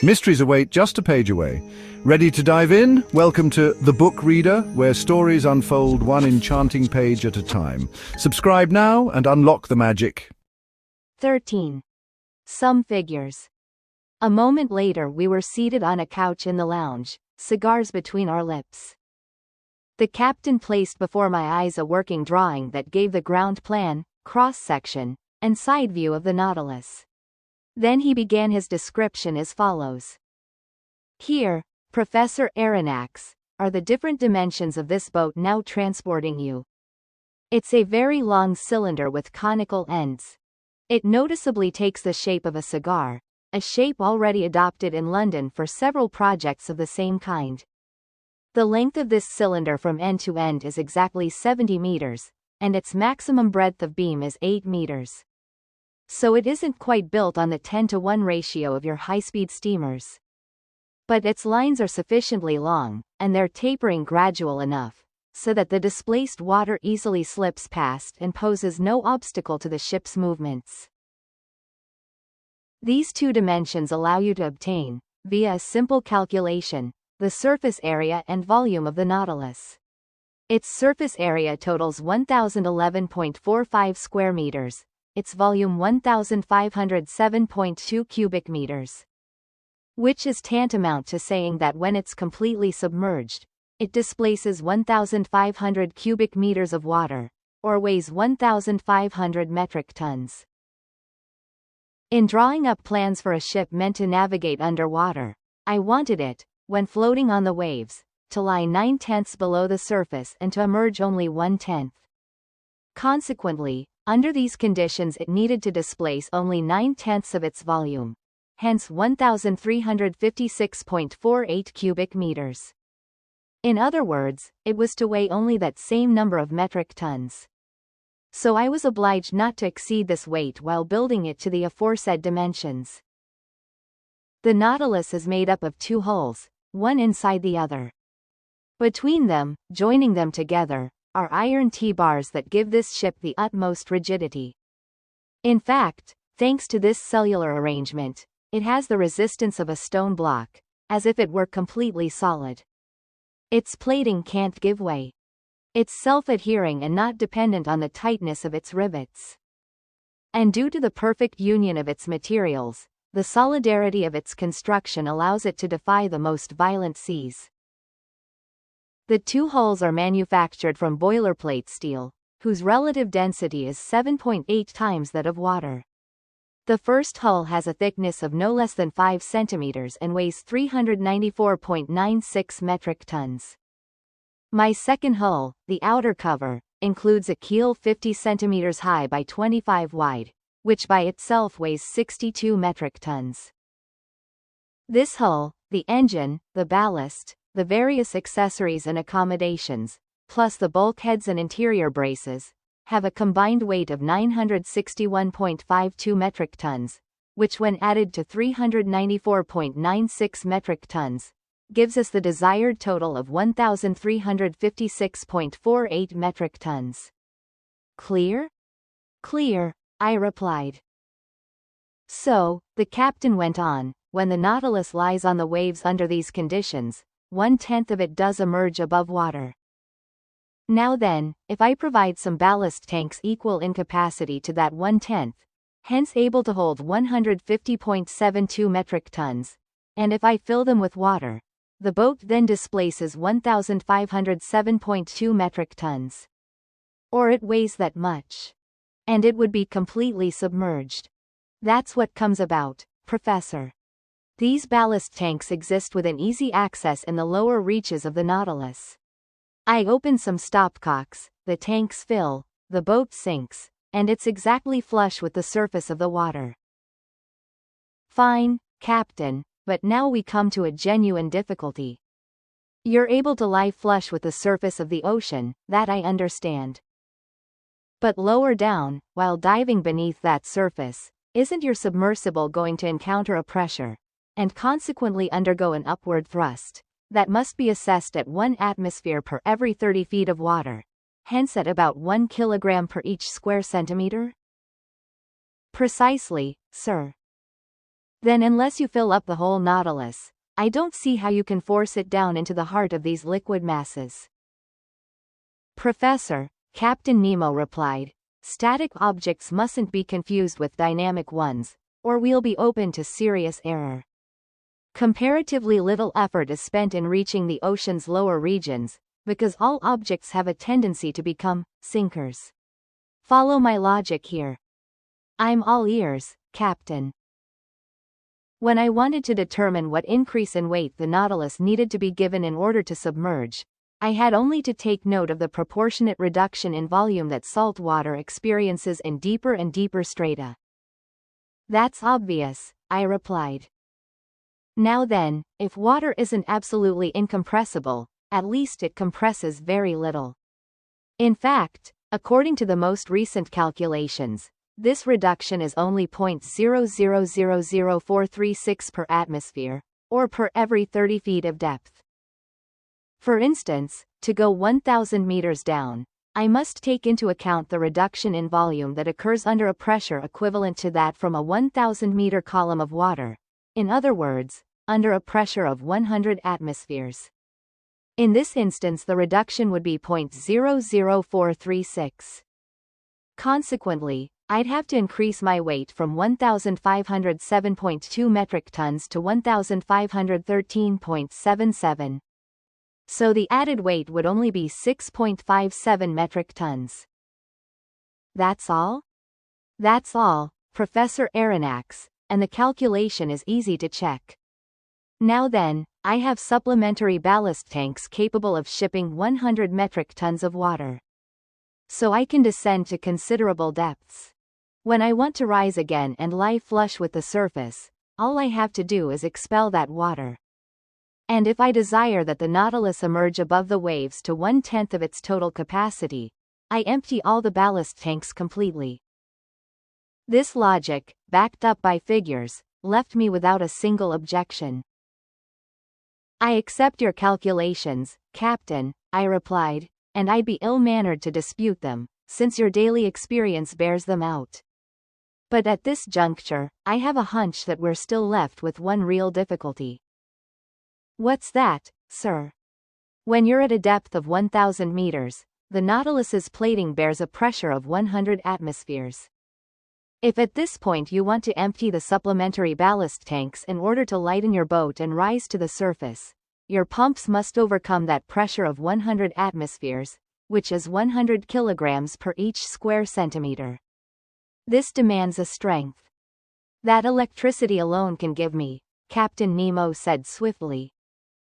Mysteries await just a page away. Ready to dive in? Welcome to The Book Reader, where stories unfold one enchanting page at a time. Subscribe now and unlock the magic. 13. Some figures. A moment later we were seated on a couch in the lounge, cigars between our lips. The captain placed before my eyes a working drawing that gave the ground plan, cross-section, and side view of the Nautilus. Then he began his description as follows. Here, Professor Aronnax, are the different dimensions of this boat now transporting you. It's a very long cylinder with conical ends. It noticeably takes the shape of a cigar, a shape already adopted in London for several projects of the same kind. The length of this cylinder from end to end is exactly 70 meters, and its maximum breadth of beam is 8 meters. So it isn't quite built on the 10-to-1 ratio of your high-speed steamers. But its lines are sufficiently long, and they're tapering gradual enough, so that the displaced water easily slips past and poses no obstacle to the ship's movements. These two dimensions allow you to obtain, via a simple calculation, the surface area and volume of the Nautilus. Its surface area totals 1,011.45 square meters, its volume 1,507.2 cubic meters. Which is tantamount to saying that when it's completely submerged, it displaces 1,500 cubic meters of water, or weighs 1,500 metric tons. In drawing up plans for a ship meant to navigate underwater, I wanted it, when floating on the waves, to lie 9/10 below the surface and to emerge only 1/10. Consequently, under these conditions it needed to displace only 9/10 of its volume, hence 1,356.48 cubic meters. In other words, it was to weigh only that same number of metric tons. So I was obliged not to exceed this weight while building it to the aforesaid dimensions. The Nautilus is made up of two hulls, one inside the other. Between them, joining them together, are iron T-bars that give this ship the utmost rigidity. In fact, thanks to this cellular arrangement, it has the resistance of a stone block, as if it were completely solid. Its plating can't give way. It's self-adhering and not dependent on the tightness of its rivets. And due to the perfect union of its materials, the solidarity of its construction allows it to defy the most violent seas. The two hulls are manufactured from boilerplate steel, whose relative density is 7.8 times that of water. The first hull has a thickness of no less than 5 centimeters and weighs 394.96 metric tons. My second hull, the outer cover, includes a keel 50 centimeters high by 25 wide, which by itself weighs 62 metric tons. This hull, the engine, the ballast, the various accessories and accommodations, plus the bulkheads and interior braces, have a combined weight of 961.52 metric tons, which when added to 394.96 metric tons, gives us the desired total of 1,356.48 metric tons. Clear? Clear, I replied. So, the captain went on, when the Nautilus lies on the waves under these conditions, 1/10 of it does emerge above water. Now then, if I provide some ballast tanks equal in capacity to that 1/10, hence able to hold 150.72 metric tons, and if I fill them with water, the boat then displaces 1,507.2 metric tons. Or it weighs that much. And it would be completely submerged. That's what comes about, Professor. These ballast tanks exist within easy access in the lower reaches of the Nautilus. I open some stopcocks, the tanks fill, the boat sinks, and it's exactly flush with the surface of the water. Fine, Captain, but now we come to a genuine difficulty. You're able to lie flush with the surface of the ocean, that I understand. But lower down, while diving beneath that surface, isn't your submersible going to encounter a pressure, and consequently undergo an upward thrust, that must be assessed at 1 atmosphere per every 30 feet of water, hence at about 1 kilogram per each square centimeter? Precisely, sir. Then unless you fill up the whole Nautilus, I don't see how you can force it down into the heart of these liquid masses. Professor, Captain Nemo replied, static objects mustn't be confused with dynamic ones, or we'll be open to serious error. Comparatively little effort is spent in reaching the ocean's lower regions, because all objects have a tendency to become sinkers. Follow my logic here. I'm all ears, Captain. When I wanted to determine what increase in weight the Nautilus needed to be given in order to submerge, I had only to take note of the proportionate reduction in volume that salt water experiences in deeper and deeper strata. That's obvious, I replied. Now then, if water isn't absolutely incompressible, at least it compresses very little. In fact, according to the most recent calculations, this reduction is only 0.0000436 per atmosphere, or per every 30 feet of depth. For instance, to go 1,000 meters down, I must take into account the reduction in volume that occurs under a pressure equivalent to that from a 1,000-meter column of water. In other words, under a pressure of 100 atmospheres. In this instance the reduction would be 0.00436. Consequently, I'd have to increase my weight from 1,507.2 metric tons to 1,513.77. So the added weight would only be 6.57 metric tons. That's all? That's all, Professor Aronnax, and the calculation is easy to check. Now then, I have supplementary ballast tanks capable of shipping 100 metric tons of water. So I can descend to considerable depths. When I want to rise again and lie flush with the surface, all I have to do is expel that water. And if I desire that the Nautilus emerge above the waves to 1/10 of its total capacity, I empty all the ballast tanks completely. This logic, backed up by figures, left me without a single objection. I accept your calculations, Captain, I replied, and I'd be ill-mannered to dispute them, since your daily experience bears them out. But at this juncture, I have a hunch that we're still left with one real difficulty. What's that, sir? When you're at a depth of 1,000 meters, the Nautilus's plating bears a pressure of 100 atmospheres. If at this point you want to empty the supplementary ballast tanks in order to lighten your boat and rise to the surface, your pumps must overcome that pressure of 100 atmospheres, which is 100 kilograms per each square centimeter. This demands a strength that electricity alone can give me, Captain Nemo said swiftly.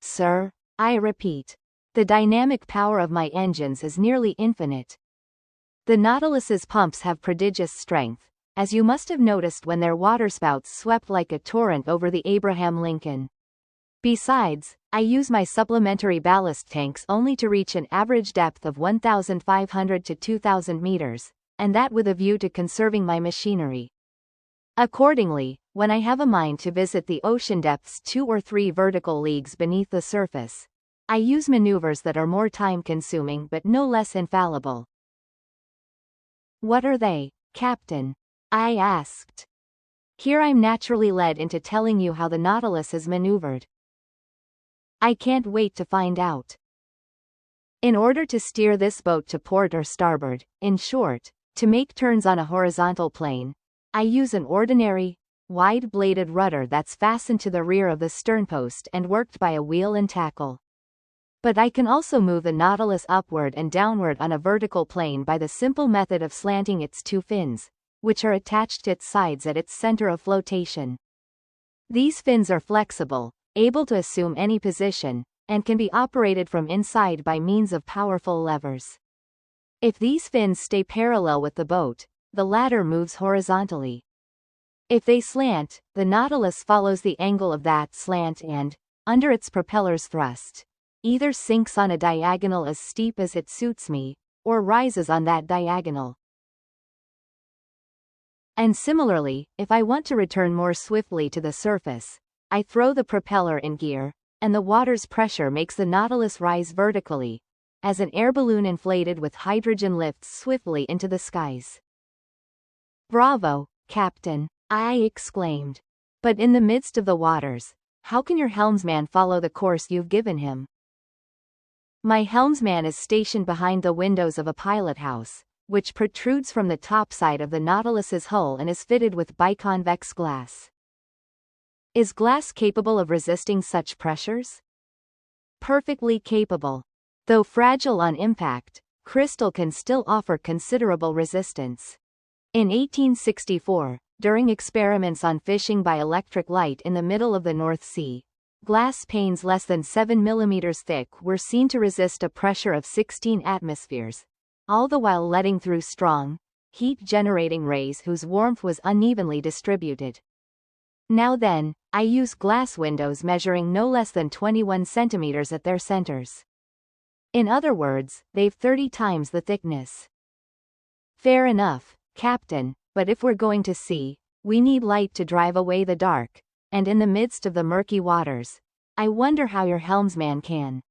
Sir, I repeat, the dynamic power of my engines is nearly infinite. The Nautilus's pumps have prodigious strength, as you must have noticed when their waterspouts swept like a torrent over the Abraham Lincoln. Besides, I use my supplementary ballast tanks only to reach an average depth of 1,500 to 2,000 meters, and that with a view to conserving my machinery. Accordingly, when I have a mind to visit the ocean depths 2 or 3 vertical leagues beneath the surface, I use maneuvers that are more time-consuming but no less infallible. What are they, Captain? I asked. Here I'm naturally led into telling you how the Nautilus is maneuvered. I can't wait to find out. In order to steer this boat to port or starboard, in short, to make turns on a horizontal plane, I use an ordinary, wide-bladed rudder that's fastened to the rear of the sternpost and worked by a wheel and tackle. But I can also move the Nautilus upward and downward on a vertical plane by the simple method of slanting its 2 fins, which are attached to its sides at its center of flotation. These fins are flexible, able to assume any position, and can be operated from inside by means of powerful levers. If these fins stay parallel with the boat, the latter moves horizontally. If they slant, the Nautilus follows the angle of that slant and, under its propeller's thrust, either sinks on a diagonal as steep as it suits me, or rises on that diagonal. And similarly, if I want to return more swiftly to the surface, I throw the propeller in gear, and the water's pressure makes the Nautilus rise vertically, as an air balloon inflated with hydrogen lifts swiftly into the skies. Bravo, Captain, I exclaimed. But in the midst of the waters, how can your helmsman follow the course you've given him? My helmsman is stationed behind the windows of a pilot house, which protrudes from the topside of the Nautilus's hull and is fitted with biconvex glass. Is glass capable of resisting such pressures? Perfectly capable. Though fragile on impact, crystal can still offer considerable resistance. In 1864, during experiments on fishing by electric light in the middle of the North Sea, glass panes less than 7 mm thick were seen to resist a pressure of 16 atmospheres, all the while letting through strong, heat-generating rays whose warmth was unevenly distributed. Now then, I use glass windows measuring no less than 21 centimeters at their centers. In other words, they've 30 times the thickness. Fair enough, Captain, but if we're going to sea, we need light to drive away the dark, and in the midst of the murky waters, I wonder how your helmsman can.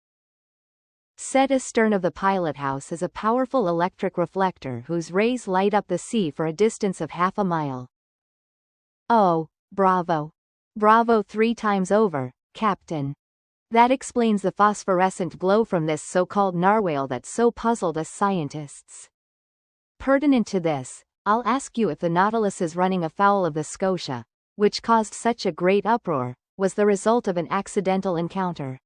Set astern of the pilot house is a powerful electric reflector whose rays light up the sea for a distance of half a mile. Oh, bravo. Bravo 3 times over, Captain. That explains the phosphorescent glow from this so-called narwhale that so puzzled us scientists. Pertinent to this, I'll ask you if the Nautilus's running afoul of the Scotia, which caused such a great uproar, was the result of an accidental encounter.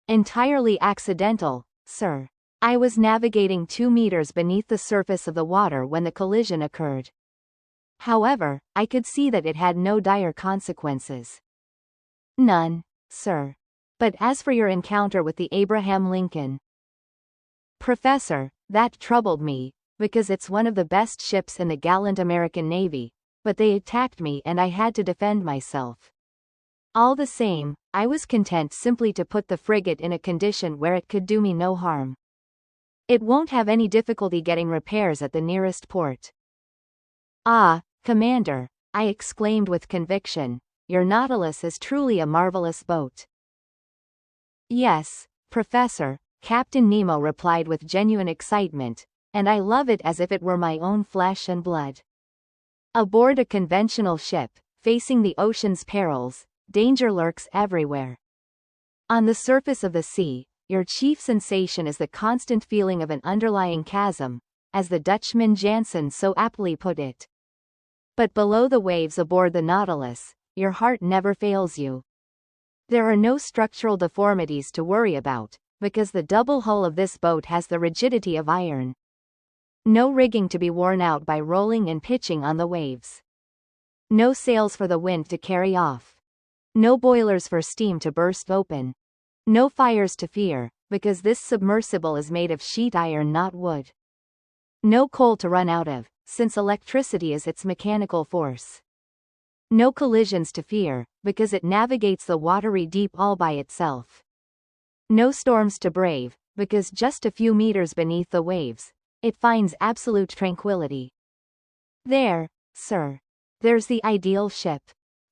Entirely accidental, sir. I was navigating 2 meters beneath the surface of the water when the collision occurred. However, I could see that it had no dire consequences. None, sir. But as for your encounter with the Abraham Lincoln, Professor, that troubled me, because it's one of the best ships in the gallant American Navy, but they attacked me and I had to defend myself. All the same, I was content simply to put the frigate in a condition where it could do me no harm. It won't have any difficulty getting repairs at the nearest port. Ah, Commander, I exclaimed with conviction, your Nautilus is truly a marvelous boat. Yes, Professor, Captain Nemo replied with genuine excitement, and I love it as if it were my own flesh and blood. Aboard a conventional ship, facing the ocean's perils, danger lurks everywhere. On the surface of the sea, your chief sensation is the constant feeling of an underlying chasm, as the Dutchman Jansen so aptly put it. But below the waves aboard the Nautilus, your heart never fails you. There are no structural deformities to worry about, because the double hull of this boat has the rigidity of iron. No rigging to be worn out by rolling and pitching on the waves. No sails for the wind to carry off. No boilers for steam to burst open. No fires to fear, because this submersible is made of sheet iron, not wood. No coal to run out of, since electricity is its mechanical force. No collisions to fear, because it navigates the watery deep all by itself. No storms to brave, because just a few meters beneath the waves, it finds absolute tranquility. There, sir. There's the ideal ship.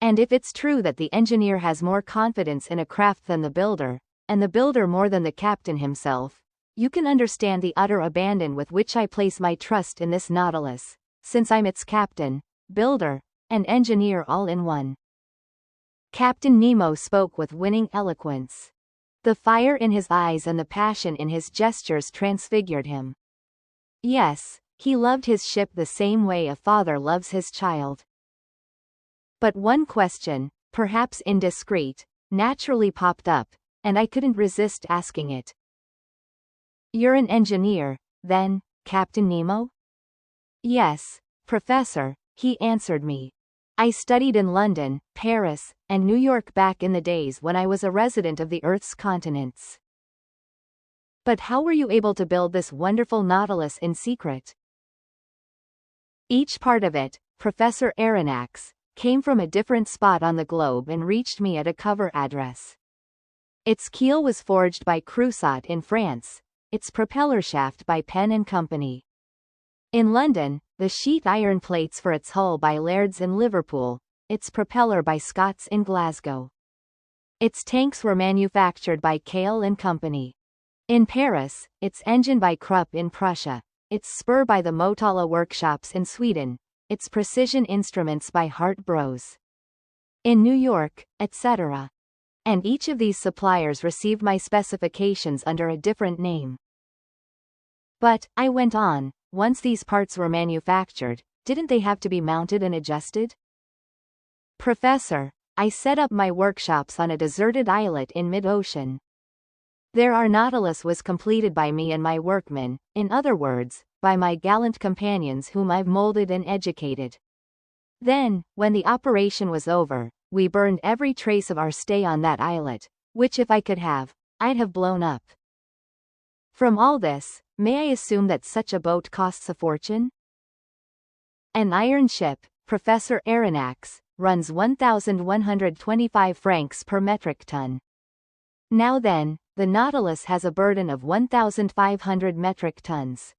And if it's true that the engineer has more confidence in a craft than the builder, and the builder more than the captain himself, you can understand the utter abandon with which I place my trust in this Nautilus, since I'm its captain, builder, and engineer all in one. Captain Nemo spoke with winning eloquence. The fire in his eyes and the passion in his gestures transfigured him. Yes, he loved his ship the same way a father loves his child. But one question, perhaps indiscreet, naturally popped up, and I couldn't resist asking it. You're an engineer, then, Captain Nemo? Yes, Professor, he answered me. I studied in London, Paris, and New York back in the days when I was a resident of the Earth's continents. But how were you able to build this wonderful Nautilus in secret? Each part of it, Professor Aronnax, came from a different spot on the globe and reached me at a cover address. Its keel was forged by Creusot in France, its propeller shaft by Penn & Company. In London, the sheet iron plates for its hull by Laird's in Liverpool, its propeller by Scott's in Glasgow. Its tanks were manufactured by Kale & Company. In Paris, its engine by Krupp in Prussia, its spur by the Motala workshops in Sweden, its precision instruments by Hart Bros. in New York, etc. And each of these suppliers received my specifications under a different name. But, I went on, once these parts were manufactured, didn't they have to be mounted and adjusted? Professor, I set up my workshops on a deserted islet in mid-ocean. Our Nautilus was completed by me and my workmen, in other words, by my gallant companions whom I've molded and educated. Then, when the operation was over, we burned every trace of our stay on that islet, which if I could have, I'd have blown up. From all this, may I assume that such a boat costs a fortune? An iron ship, Professor Aronnax, runs 1,125 francs per metric ton. Now then, the Nautilus has a burden of 1,500 metric tons.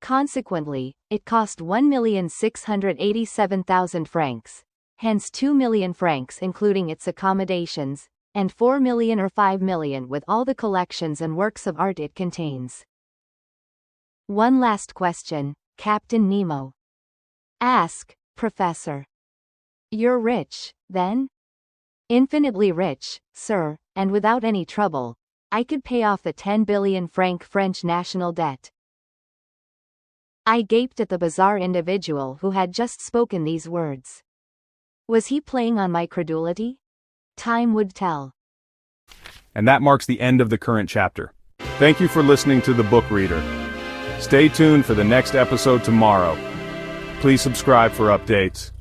Consequently, it cost 1,687,000 francs, hence 2 million francs including its accommodations, and 4 million or 5 million with all the collections and works of art it contains. One last question, Captain Nemo. Ask, Professor. You're rich, then? Infinitely rich, sir, and without any trouble, I could pay off the 10 billion franc French national debt. I gaped at the bizarre individual who had just spoken these words. Was he playing on my credulity? Time would tell. And that marks the end of the current chapter. Thank you for listening to The Book Reader. Stay tuned for the next episode tomorrow. Please subscribe for updates.